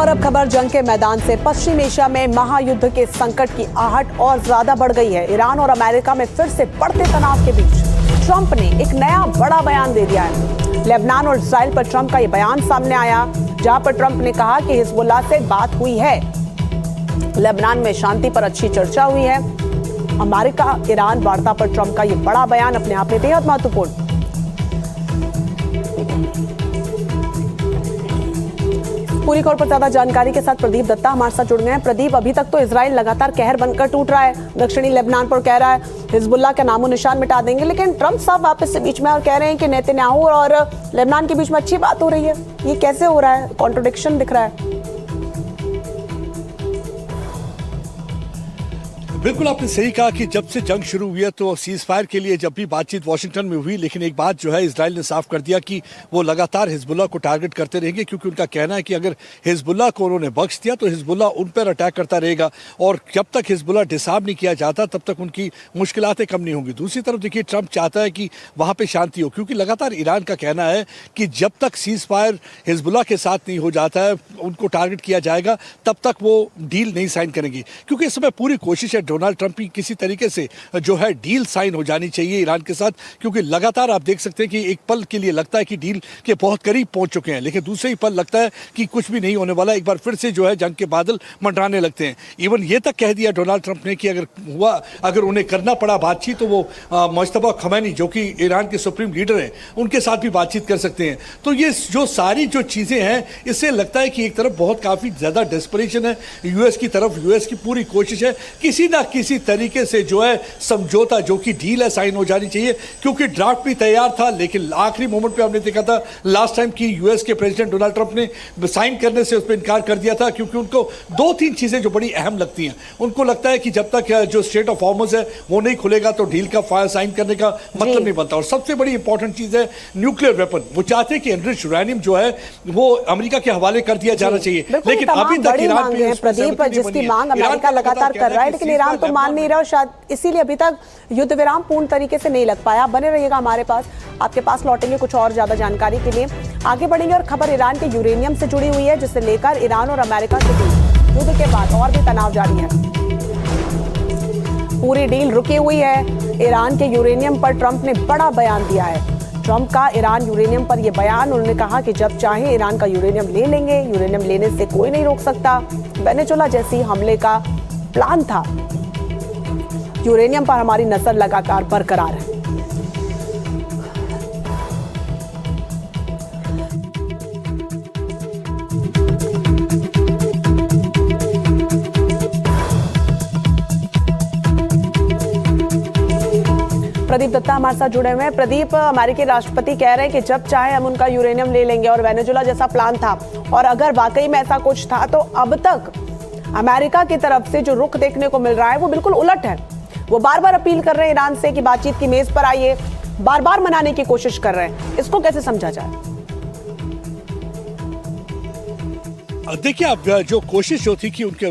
और अब खबर जंग के मैदान से। पश्चिम एशिया में महायुद्ध के संकट की आहट और ज्यादा बढ़ गई है। ईरान और अमेरिका में फिर से बढ़ते तनाव के बीच ट्रंप ने एक नया बड़ा बयान दे दिया है। लेबनान और इजराइल पर ट्रंप का ये बयान सामने आया, जहां पर ट्रंप ने कहा कि हिजबुल्लाह से बात हुई है, लेबनान में शांति पर अच्छी चर्चा हुई है। अमेरिका ईरान वार्ता पर ट्रंप का ये बड़ा बयान अपने आप में बेहद महत्वपूर्ण। पूरी खबर पर ज्यादा जानकारी के साथ प्रदीप दत्ता हमारे साथ जुड़ गए हैं। प्रदीप, अभी तक तो इजराइल लगातार कहर बनकर टूट रहा है, दक्षिणी लेबनान पर कह रहा है हिजबुल्लाह का नामो निशान मिटा देंगे, लेकिन ट्रंप साहब वापस से बीच में और कह रहे हैं कि नेतन्याहू और लेबनान के बीच में अच्छी बात हो रही है। ये कैसे हो रहा है? कॉन्ट्रडिक्शन दिख रहा है। बिल्कुल आपने सही कहा कि जब से जंग शुरू हुई है तो सीज फायर के लिए जब भी बातचीत वाशिंगटन में हुई, लेकिन एक बात जो है इजराइल ने साफ कर दिया कि वो लगातार हिजबुल्लाह को टारगेट करते रहेंगे, क्योंकि उनका कहना है कि अगर हिजबुल्लाह को उन्होंने बख्श दिया तो हिजबुल्लाह उन पर अटैक करता रहेगा और जब तक हिजबुल्लाह डिसआर्म नहीं किया जाता तब तक उनकी मुश्किलातें कम नहीं होंगी। दूसरी तरफ देखिए, ट्रंप चाहता है कि वहाँ पर शांति हो, क्योंकि लगातार ईरान का कहना है कि जब तक सीज फायर हिजबुल्लाह के साथ नहीं हो जाता है, उनको टारगेट किया जाएगा, तब तक वो डील नहीं साइन करेंगे। क्योंकि इस समय पूरी कोशिश है डोनाल्ड ट्रंप की किसी तरीके से जो है डील साइन हो जानी चाहिए ईरान के साथ, क्योंकि लगातार आप देख सकते हैं कि एक पल के लिए लगता है कि डील के बहुत करीब पहुंच चुके हैं, लेकिन दूसरे ही पल लगता है कि कुछ भी नहीं होने वाला। एक बार फिर से जो है जंग के बादल मंडराने लगते हैं। इवन ये तक कह दिया डोनाल्ड ट्रंप ने कि अगर उन्हें करना पड़ा बातचीत तो वो मुश्तबा खमैनी जो कि ईरान के सुप्रीम लीडर हैं उनके साथ भी बातचीत कर सकते हैं। तो ये जो सारी जो चीजें हैं, इससे लगता है कि एक तरफ बहुत काफी ज्यादा डेस्परेशन है यूएस की तरफ। यूएस की पूरी कोशिश है किसी ना किसी तरीके से जो है समझौता जो कि डील है साइन हो जानी चाहिए, क्योंकि ड्राफ्ट भी तैयार था, लेकिन आखिरी मोमेंट पे हमने देखा था लास्ट टाइम कि यूएस के प्रेसिडेंट डोनाल्ड ट्रंप ने साइन करने से उस पर इनकार कर दिया था, क्योंकि उनको दो तीन चीजें जो बड़ी अहम लगती हैं। उनको लगता है कि जब तक जो स्टेट ऑफ हॉर्मुज़ है वो नहीं खुलेगा तो डील का फायर साइन करने का मतलब नहीं बनता। और सबसे बड़ी इंपॉर्टेंट चीज है न्यूक्लियर वेपन। वो चाहते हैं कि एनरिच्ड यूरेनियम जो है वो अमेरिका के हवाले कर दिया जाना चाहिए, लेकिन अभी तक ईरान पे प्रदीप जिसकी मांग अमेरिका लगातार कर रहा है, लेकिन ईरान तो मान नहीं रहा, शायद इसीलिए अभी तक युद्ध विराम पूर्ण तरीके से नहीं लग पाया। बने रहिएगा हमारे पास, आपके पास लौटेंगे कुछ और ज्यादा जानकारी के लिए। आगे बढ़ेंगे और खबर ईरान के यूरेनियम से जुड़ी हुई है, जिसे लेकर ईरान और अमेरिका के बीच युद्ध के बाद और भी तनाव जारी है। पूरी डील रुकी हुई है। ईरान के यूरेनियम पर ट्रंप ने बड़ा बयान दिया है। ट्रंप का ईरान यूरेनियम पर यह बयान, उन्होंने कहा कि जब चाहे ईरान का यूरेनियम ले लेंगे, यूरेनियम लेने से कोई नहीं रोक सकता। वेनेजुएला जैसी हमले का प्लान था। यूरेनियम पर हमारी नजर लगातार बरकरार है। प्रदीप दत्ता हमारे साथ जुड़े हुए हैं। प्रदीप, अमेरिकी राष्ट्रपति कह रहे हैं कि जब चाहे हम उनका यूरेनियम ले लेंगे और वेनेजुएला जैसा प्लान था, और अगर वाकई में ऐसा कुछ था तो अब तक अमेरिका की तरफ से जो रुख देखने को मिल रहा है वो बिल्कुल उलट है। वो बार बार अपील कर रहे हैं ईरान से कि बातचीत की मेज पर आइए, बार बार मनाने की कोशिश कर रहे हैं। इसको कैसे समझा जाए? देखिए, अब जो कोशिश जो थी कि उनके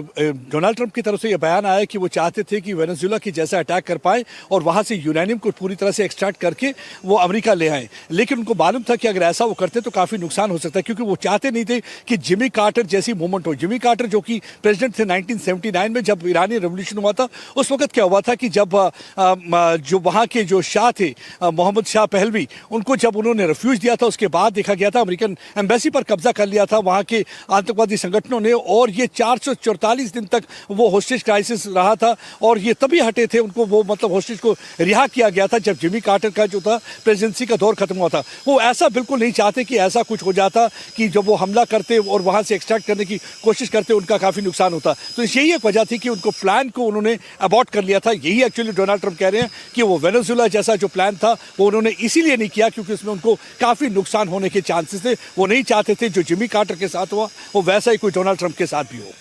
डोनाल्ड ट्रंप की तरफ से ये बयान आया कि वो चाहते थे कि वेनेजुएला की जैसा अटैक कर पाए और वहां से यूरेनियम को पूरी तरह से एक्सट्रैक्ट करके वो अमेरिका ले आए, लेकिन उनको मालूम था कि अगर ऐसा वो करते तो काफी नुकसान हो सकता है, क्योंकि वो चाहते नहीं थे कि जिमी कार्टर जैसी मूवमेंट हो। जिमी कार्टर जो कि प्रेसिडेंट थे 1979 में, जब ईरानी रेवोल्यूशन हुआ था, उस वक्त क्या हुआ था कि जब जो वहाँ के जो शाह थे मोहम्मद शाह पहलवी, उनको जब उन्होंने रिफ्यूज दिया था, उसके बाद देखा गया था अमेरिकन एम्बेसी पर कब्जा कर लिया था वहाँ के आतंकवादी संगठनों ने, और ये 444 दिन तक वो होस्टेज क्राइसिस रहा था, और ये तभी हटे थे उनको, वो मतलब होस्टेज को रिहा किया गया था जब जिमी कार्टर का जो था प्रेसिडेंसी का दौर खत्म हुआ था। वो ऐसा बिल्कुल नहीं चाहते कि ऐसा कुछ हो जाता कि जब वो हमला करते और वहां से एक्सट्रैक्ट करने की कोशिश करते उनका काफी नुकसान होता। तो यही एक वजह थी कि उनको प्लान को उन्होंने अबॉर्ट कर लिया था। यही एक्चुअली डोनाल्ड ट्रंप कह रहे हैं कि वो वेनेजुएला जैसा जो प्लान था वो उन्होंने इसीलिए नहीं किया क्योंकि उसमें उनको काफी नुकसान होने के चांसेस थे। वो नहीं चाहते थे जो जिमी कार्टर के साथ हुआ वो वैसा ही कोई डोनाल्ड ट्रंप के साथ भी हो।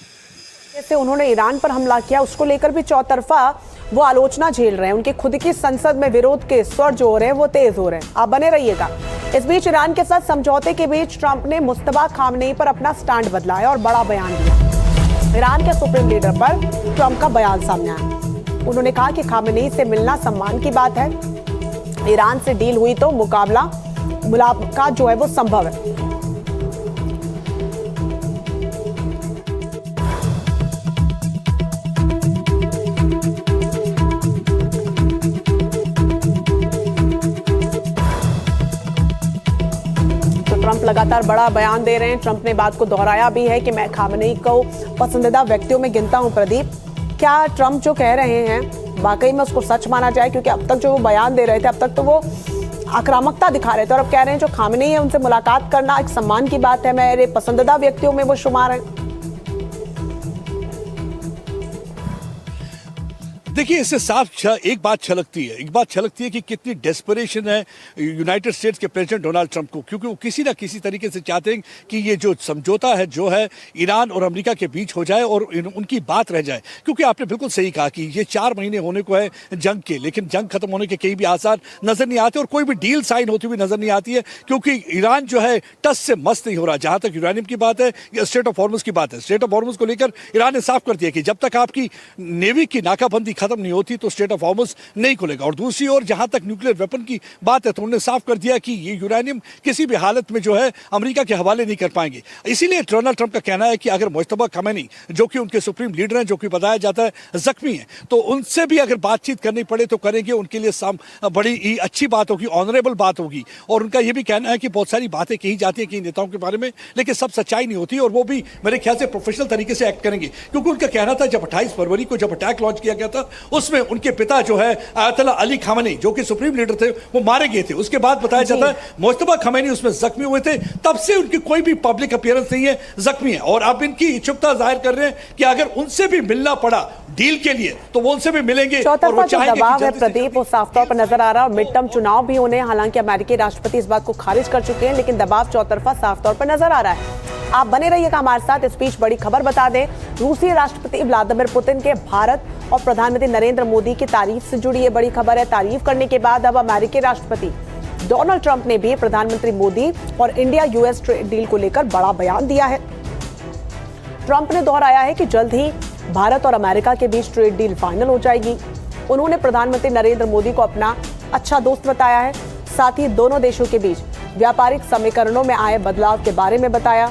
जैसे उन्होंने ईरान पर हमला किया, उसको लेकर भी चौतरफा वो आलोचना झेल रहे हैं। उनकी खुद की संसद में विरोध के स्वर जो हो रहे हैं वो तेज हो रहे हैं। आप बने रहिएगा। इस बीच ईरान के साथ समझौते के बीच ट्रंप ने मुस्तफा खामनेई पर अपना स्टैंड बदला है और बड़ा बयान दिया। ईरान के सुप्रीम लीडर पर ट्रंप का बयान सामने आया। उन्होंने कहा कि खामनेई से मिलना सम्मान की बात है। ईरान से डील हुई तो मुलाकात जो है वो संभव है। लगातार बड़ा बयान दे रहे हैं। ट्रंप ने बात को दोहराया भी है कि मैं खामेनेई को पसंदीदा व्यक्तियों में गिनता हूं। प्रदीप, क्या ट्रंप जो कह रहे हैं वाकई में उसको सच माना जाए? क्योंकि अब तक जो वो बयान दे रहे थे, अब तक तो वो आक्रामकता दिखा रहे थे, और अब कह रहे हैं जो खामेनेई है उनसे मुलाकात करना एक सम्मान की बात है, मेरे पसंदीदा व्यक्तियों में वो शुमार है। देखिए, इससे साफ एक बात छलकती है कि कितनी डेस्परेशन है यूनाइटेड स्टेट्स के प्रेसिडेंट डोनाल्ड ट्रंप को, क्योंकि वो किसी ना किसी तरीके से चाहते हैं कि ये जो समझौता है जो है ईरान और अमेरिका के बीच हो जाए और उनकी बात रह जाए। क्योंकि आपने बिल्कुल सही कहा कि ये 4 महीने होने को है जंग के, लेकिन जंग खत्म होने के कई भी आसार नजर नहीं आते और कोई भी डील साइन होती हुई नजर नहीं आती है, क्योंकि ईरान जो है टस से मस्त नहीं हो रहा। जहां तक यूरेनियम की बात है या स्ट्रेट ऑफ हॉर्मुज की बात है, स्ट्रेट ऑफ हॉर्मुज को लेकर ईरान ने साफ कर दिया कि जब तक आपकी नेवी की नाकाबंदी खत्म नहीं होती तो स्ट्रेट ऑफ हॉर्मुज नहीं खुलेगा। और दूसरी ओर जहां तक न्यूक्लियर वेपन की बात है तो उन्होंने साफ कर दिया कि ये यूरेनियम किसी भी हालत में जो है अमेरिका के हवाले नहीं कर पाएंगे। इसीलिए डोनाल्ड ट्रंप का कहना है कि अगर मुश्तबा खामेनी, जो कि उनके सुप्रीम लीडर हैं, जो कि बताया जाता है जख्मी है, तो उनसे भी अगर बातचीत करनी पड़े तो करेंगे। उनके लिए बड़ी ही अच्छी बात होगी, ऑनरेबल बात होगी। और उनका यह भी कहना है कि बहुत सारी बातें कही जाती हैं कई नेताओं के बारे में, लेकिन सब सच्चाई नहीं होती और वो भी मेरे ख्याल से प्रोफेशनल तरीके से एक्ट करेंगे। क्योंकि उनका कहना था जब 28 फरवरी को जब अटैक लॉन्च किया गया था उसमें उनके पिता जो है अयतुल्लाह अली खामेनी, जो कि सुप्रीम लीडर थे, वो मारे गए थे। उसके बाद बताया जाता है मुश्तबा खामेनी उसमें जख्मी हुए थे। तब से उनकी कोई भी पब्लिक अपीयरेंस नहीं है, जख्मी है। और अब इनकी इच्छुकता जाहिर कर रहे हैं कि अगर उनसे भी मिलना पड़ा डील के लिए तो वो उनसे भी मिलेंगे। चौतरफा जो दबाव है प्रदीप, वो साफ तौर पर नजर आ रहा है। मिड टर्म चुनाव भी होने, हालांकि अमेरिकी राष्ट्रपति इस बात को खारिज कर चुके हैं, लेकिन दबाव चौतरफा साफ तौर पर नजर आ रहा है। आप बने रहिएगा हमारे साथ। इस बीच बड़ी खबर बता दें, रूसी राष्ट्रपति व्लादिमीर पुतिन के भारत और प्रधानमंत्री नरेंद्र मोदी की तारीफ से जुड़ी ये बड़ी खबर है। तारीफ करने के बाद अब अमेरिकी राष्ट्रपति डोनाल्ड ट्रंप ने भी प्रधानमंत्री मोदी और इंडिया यूएस ट्रेड डील को लेकर बड़ा बयान दिया है। ट्रंप ने दोहराया है कि जल्द ही भारत और अमेरिका के बीच ट्रेड डील फाइनल हो जाएगी। उन्होंने प्रधानमंत्री नरेंद्र मोदी को अपना अच्छा दोस्त बताया है। साथ ही दोनों देशों के बीच व्यापारिक समीकरणों में आए बदलाव के बारे में बताया।